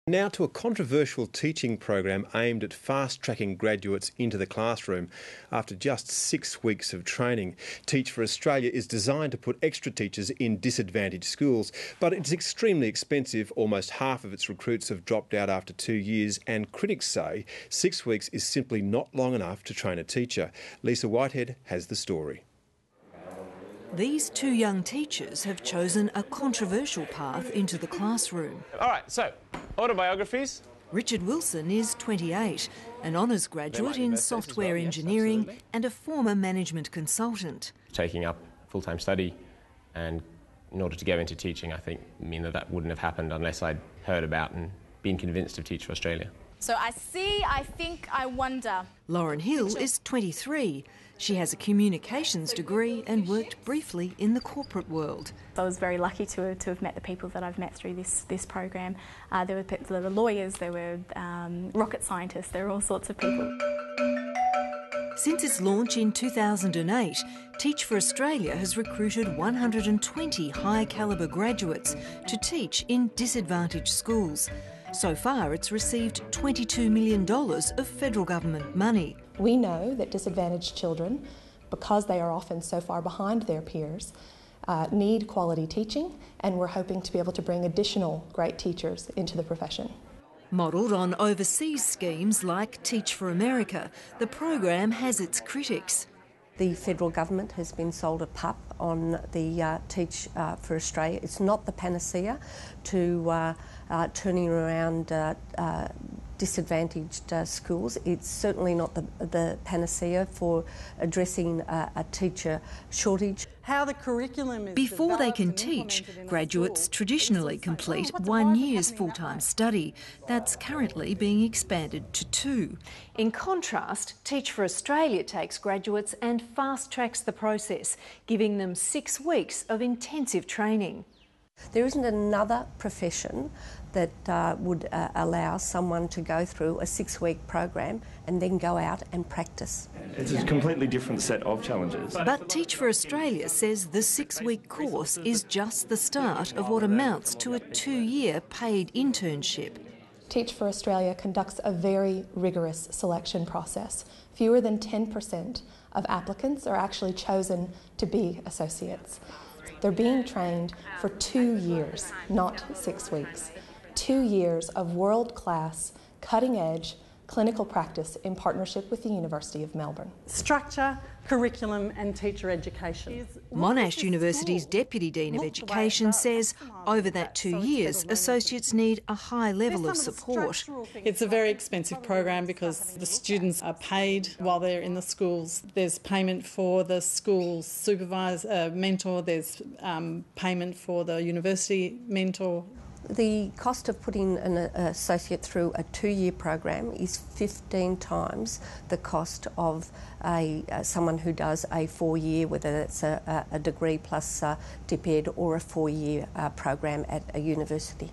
Now to a controversial teaching program aimed at fast-tracking graduates into the classroom after just 6 weeks of training. Teach for Australia is designed to put extra teachers in disadvantaged schools, but it's extremely expensive. Almost half of its recruits have dropped out after 2 years, and critics say 6 weeks is simply not long enough to train a teacher. Lisa Whitehead has the story. These two young teachers have chosen a controversial path into the classroom. All right, so autobiographies. Richard Wilson is 28, an honours graduate in software engineering and a former management consultant. Taking up full-time study, and in order to go into teaching, I think that wouldn't have happened unless I'd heard about and been convinced of Teach for Australia. So I see, I think, I wonder. Lauren Hill is 23. She has a communications degree and worked briefly in the corporate world. I was very lucky to have met the people that I've met through this program. There were people that were lawyers, there were rocket scientists, there were all sorts of people. Since its launch in 2008, Teach for Australia has recruited 120 high-calibre graduates to teach in disadvantaged schools. So far, it's received $22 million of federal government money. We know that disadvantaged children, because they are often so far behind their peers, need quality teaching, and we're hoping to be able to bring additional great teachers into the profession. Modelled on overseas schemes like Teach for America, the program has its critics. The federal government has been sold a pup on the Teach for Australia. It's not the panacea to turning around disadvantaged schools. It's certainly not the panacea for addressing a teacher shortage. How the curriculum is Before they can teach, graduates traditionally complete 1 year's full-time study. That's currently being expanded to 2. In contrast, Teach for Australia takes graduates and fast-tracks the process, giving them 6 weeks of intensive training. There isn't another profession that would allow someone to go through a 6-week program and then go out and practice. It's a completely different set of challenges. But Teach for Australia says the 6-week course is just the start of what amounts to a 2-year paid internship. Teach for Australia conducts a very rigorous selection process. Fewer than 10% of applicants are actually chosen to be associates. They're being trained for 2 years, not 6 weeks. 2 years of world-class, cutting-edge clinical practice in partnership with the University of Melbourne. Structure, curriculum and teacher education. Monash University's Deputy Dean of Education says over that 2 years, associates need a high level of support. It's a very expensive program because the students are paid while they're in the schools. There's payment for the school supervisor, mentor, there's payment for the university mentor. The cost of putting an associate through a 2-year program is 15 times the cost of someone who does a 4-year, whether it's a degree plus dip ed or a 4-year program at a university.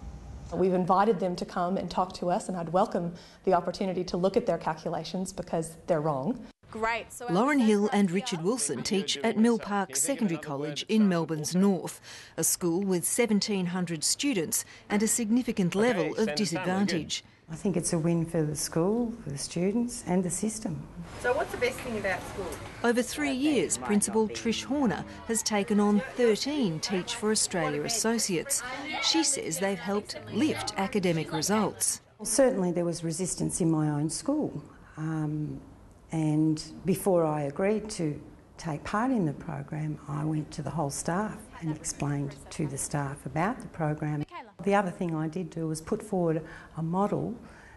We've invited them to come and talk to us, and I'd welcome the opportunity to look at their calculations because they're wrong. Great. So Lauren Hill and Richard Wilson teach at Mill Park Secondary College in Melbourne's north, a school with 1,700 students and a significant level of disadvantage. I think it's a win for the school, for the students and the system. So what's the best thing about school? Over 3 years, Principal Trish Horner has taken on 13 Teach for Australia associates. She says they've helped lift academic results. Well, certainly there was resistance in my own school. And before I agreed to take part in the program, I went to the whole staff and explained to the staff about the program. The other thing I did do was put forward a model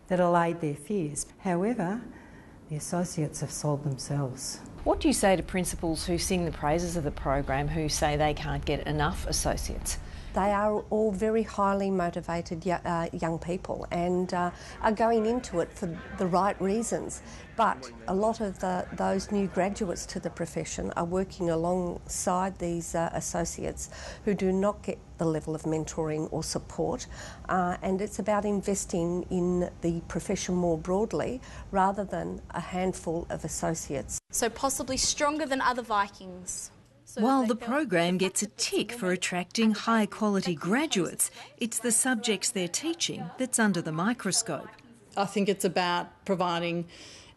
that allayed their fears. However, the associates have sold themselves. What do you say to principals who sing the praises of the program who say they can't get enough associates? They are all very highly motivated young people and are going into it for the right reasons. But a lot of those new graduates to the profession are working alongside these associates who do not get the level of mentoring or support. And it's about investing in the profession more broadly rather than a handful of associates. So possibly stronger than other Vikings. While the program gets a tick for attracting high-quality graduates, it's the subjects they're teaching that's under the microscope. I think it's about providing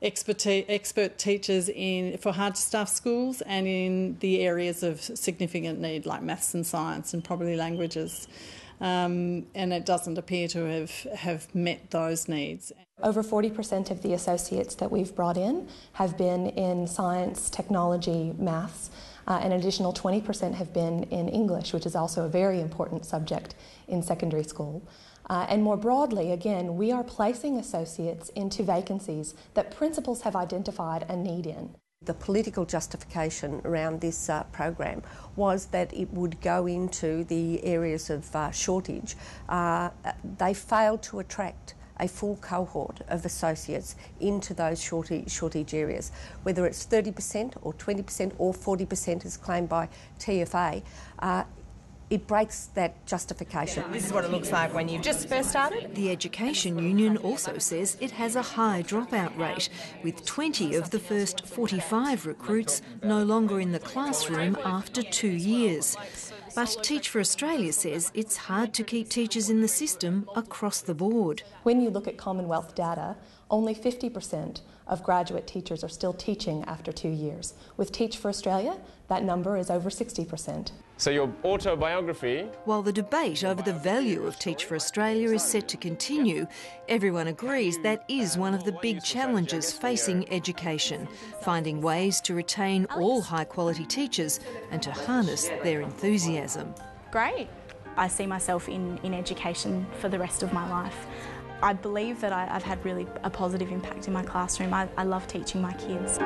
expert teachers for hard-to-staff schools and in the areas of significant need like maths and science and probably languages. And it doesn't appear to have met those needs. Over 40% of the associates that we've brought in have been in science, technology, maths, and an additional 20% have been in English, which is also a very important subject in secondary school. And more broadly, again, we are placing associates into vacancies that principals have identified a need in. The political justification around this program was that it would go into the areas of shortage. They failed to attract a full cohort of associates into those shortage areas, whether it's 30% or 20% or 40% as claimed by TFA. It breaks that justification. This is what it looks like when you've just first started. The Education Union also says it has a high dropout rate, with 20 of the first 45 recruits no longer in the classroom after 2 years. But Teach for Australia says it's hard to keep teachers in the system across the board. When you look at Commonwealth data, only 50% of graduate teachers are still teaching after 2 years. With Teach for Australia, that number is over 60%. So your autobiography... While the debate over the value of Teach for Australia is set to continue, everyone agrees that is one of the big challenges facing education, finding ways to retain all high-quality teachers and to harness their enthusiasm. Great. I see myself in education for the rest of my life. I believe that I've had really a positive impact in my classroom. I love teaching my kids.